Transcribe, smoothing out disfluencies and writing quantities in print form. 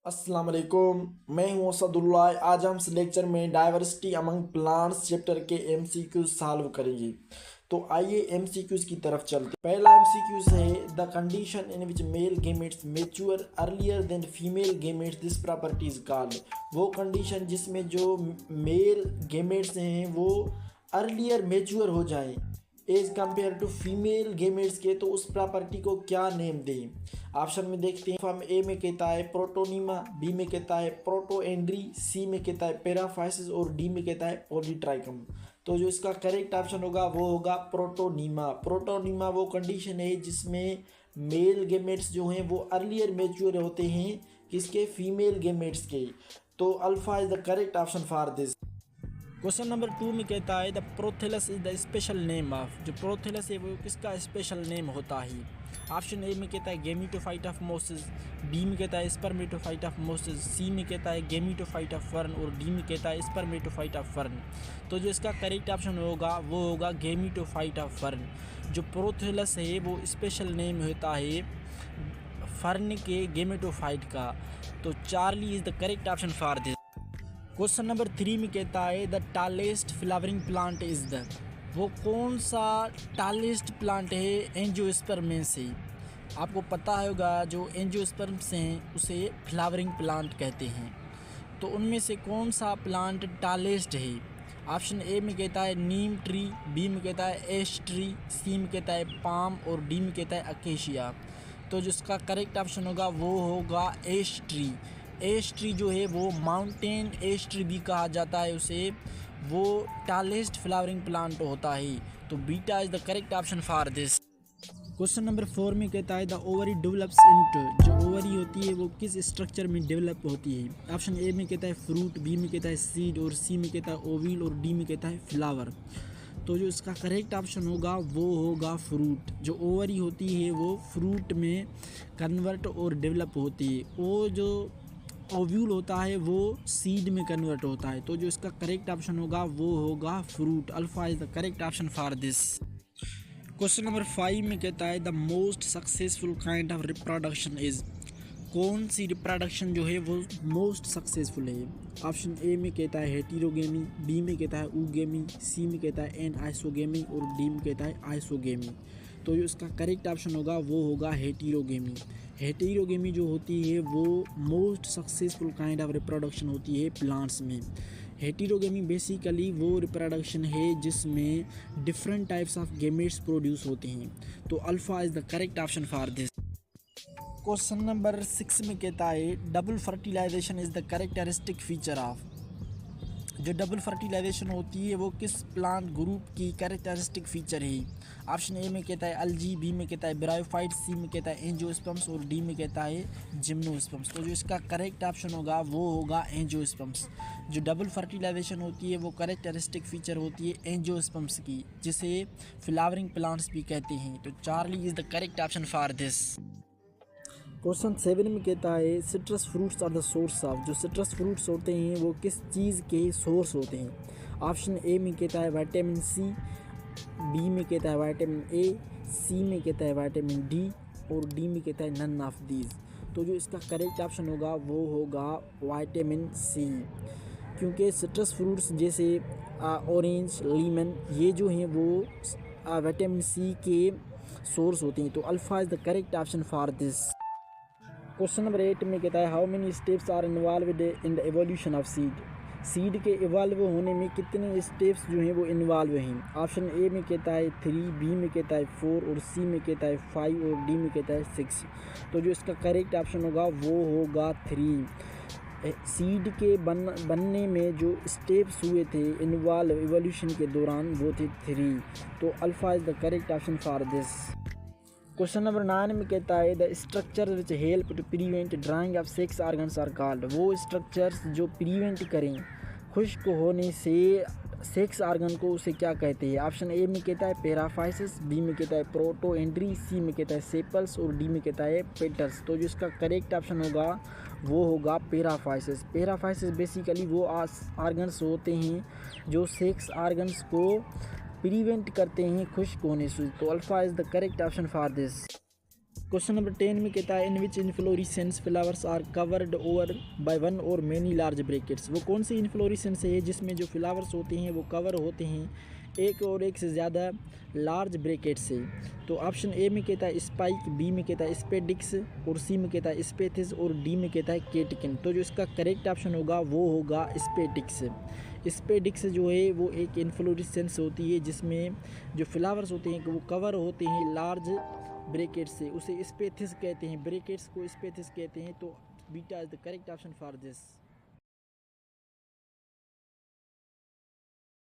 अस्सलाम वालेकुम। मैं हूं असदुल्ला। आज हम इस लेक्चर में डाइवर्सिटी अमंग प्लांट्स चैप्टर के एमसीक्यूज सॉल्व करेंगे। तो आइए एमसीक्यूज की तरफ चलते हैं। पहला एमसीक्यूज है the condition in which male gametes mature earlier than female gametes this property is called. वो कंडीशन जिसमें जो मेल गेमेट्स हैं वो अर्लियर मैच्योर हो जाएं as compare to female gametes के, तो उस प्रॉपर्टी को क्या नेम दें। ऑप्शन में देखते हैं। फॉर्म ए में कहता है प्रोटोनिमा, बी में कहता है प्रोटोएंड्री, सी में कहता है पेराफाइसिस और डी में कहता है पॉलीट्राइकम। तो जो इसका करेक्ट ऑप्शन होगा वो होगा प्रोटोनिमा। प्रोटोनिमा वो कंडीशन है जिसमें मेल गेमेट्स जो हैं वो अर्लियर मैच्योर होते हैं किसके, फीमेल गेमेट्स के। तो alpha is the correct option for this. Question number 2 में कहता है the prothallus is the special name of. जो प्रोथेलस है वो किसका स्पेशल नेम होता है। ऑप्शन ए में कहता है गेमीटोफाइट ऑफ मोसिस, बी में कहता है स्पर्मेटोफाइट ऑफ मोसिस, सी में कहता है गेमीटोफाइट ऑफ फर्न और डी में कहता है स्पर्मेटोफाइट ऑफ फर्न। तो जो इसका करेक्ट ऑप्शन होगा वो होगा गेमीटोफाइट ऑफ फर्न। जो प्रोथेलस है वो स्पेशल नेम होता है फर्न के गेमेटोफाइट का। तो Charlie is the correct option for this. Question number 3 में कहता है the tallest flowering plant is the. वो कौन सा टालेस्ट प्लांट है एंजियोस्पर्म में से। आपको पता होगा जो एंजियोस्पर्म्स हैं उसे फ्लावरिंग प्लांट कहते हैं। तो उनमें से कौन सा प्लांट टालेस्ट है। ऑप्शन ए में कहता है नीम ट्री, बी में कहता है एश ट्री, सी में कहता है पाम और डी में कहता है अकेशिया। तो जो इसका करेक्ट ऑप्शन होगा वो होगा एश ट्री। एश ट्री जो है वो माउंटेन एश ट्री भी कहा जाता है उसे, वो टालेस्ट फ्लावरिंग प्लांट होता है। तो beta is the correct option for this. Question number 4 में कहता है द ओवरी डेवलप्स इनटू। जो ओवरी होती है वो किस स्ट्रक्चर में डेवलप होती है। ऑप्शन ए में कहता है फ्रूट, बी में कहता है सीड और सी में कहता है ओविल और डी में कहता है फ्लावर। तो जो इसका करेक्ट ऑप्शन होगा वो होगा फ्रूट। जो ओवरी होती है वो फ्रूट में कन्वर्ट और डेवलप होती है। वो जो ओव्यूल होता है वो सीड में कन्वर्ट होता है। तो जो इसका करेक्ट ऑप्शन होगा वो होगा fruit. Alpha is the correct option for this. Question number 5 में कहता है the most successful kind of reproduction is. कौन सी रिप्रोडक्शन जो है वो मोस्ट सक्सेसफुल है। ऑप्शन ए में कहता है हेटेरोगेमी, बी में कहता है ऊगेमी, सी में कहता है एन आइसोगेमी और डी में कहता है आइसोगेमी। तो जो इसका करेक्ट ऑप्शन होगा वो होगा हेटेरोगेमी। हेटेरोगेमी जो होती है वो most successful kind of reproduction होती है प्लांट्स में। हेटेरोगेमी बेसिकली वो रिप्रोडक्शन है जिसमें different types of gametes produce होते हैं। तो alpha is the correct option for this. Question number 6 में कहता है double fertilization is the characteristic feature of. जो डबल फर्टिलाइजेशन होती है वो किस प्लांट ग्रुप की कैरेक्टरिस्टिक फीचर है। ऑप्शन ए में कहता है अल्जी, बी में कहता है ब्रायोफाइट, सी में कहता है एंजियोस्पर्म्स और डी में कहता है जिम्नोस्पर्म्स। तो जो इसका करेक्ट ऑप्शन होगा वो होगा एंजियोस्पर्म्स। जो डबल फर्टिलाइजेशन होती है वो कैरेक्टरिस्टिक फीचर होती है एंजियोस्पर्म्स की, जिसे फ्लावरिंग प्लांट्स भी कहते हैं। तो Charlie is the correct option for this. Question 7 में कहता है citrus fruits are the source of. जो सिट्रस फ्रूट्स होते हैं वो किस चीज़ के सोर्स होते हैं। ऑप्शन ए में कहता है विटामिन सी, बी में कहता है विटामिन ए, सी में कहता है विटामिन डी और डी में कहता है नन ऑफ दीज। तो जो इसका करेक्ट ऑप्शन होगा वो होगा विटामिन सी, क्योंकि सिट्रस फ्रूट्स जैसे ऑरेंज, लीमन ये जो हैं वो विटामिन सी के सोर्स होते हैं। तो alpha is the correct option for this. Question number 8 में कहता है how many steps are involved in the evolution of seed. Seed के इवॉल्व होने में कितने स्टेप्स जो हैं वो इन्वॉल्व हैं। ऑप्शन ए में कहता है 3, बी में कहता है 4 और सी में कहता है 5 और डी में कहता है 6। तो जो इसका करेक्ट ऑप्शन होगा वो होगा 3। सीड के बनने में जो स्टेप्स हुए थे इन्वॉल्व इवोल्यूशन के दौरान वो थे 3। तो alpha is the correct option for this. Question number 9 में कहता है the structure which help to prevent drying of sex organs are called. वो स्ट्रक्चर्स जो प्रिवेंट करें खुश्क होने से सेक्स ऑर्गन को उसे क्या कहते हैं। ऑप्शन ए में कहता है पेराफाइसिस, बी में कहता है प्रोटोएंड्री, सी में कहता है सेपल्स और डी में कहता है पेटल्स। तो जो इसका करेक्ट ऑप्शन होगा वो होगा पेराफाइसिस। पेराफाइसिस बेसिकली वो ऑर्गन्स होते हैं जो सेक्स ऑर्गन्स को प्रिवेंट करते हैं खुश्क होने से। तो alpha is the correct option for this. Question number 10 में कहता है in which inflorescence flowers are covered over by one और मेनी लार्ज ब्रैकेट्स। वो कौन सी इन्फ्लोरेसेंस है जिसमें जो फ्लावर्स होते हैं वो कवर होते हैं एक और एक से ज़्यादा लार्ज ब्रैकेट से। तो ऑप्शन ए में कहता है स्पाइक, बी में कहता है स्पेडिक्स और सी में कहता है स्पेथिस और डी में कहता है केटिकिन। तो जो इसका करेक्ट ऑप्शन होगा वो होगा स्पेडिक्स। स्पेडिक्स जो है वो एक इन्फ्लोरेसेंस होती है जिसमें जो फ्लावर्स होते हैं वो कवर होते हैं लार्ज ब्रैकेट से, उसे स्पेथिस कहते हैं, ब्रैकेट्स को स्पेथिस कहते हैं। तो beta is the correct option for this.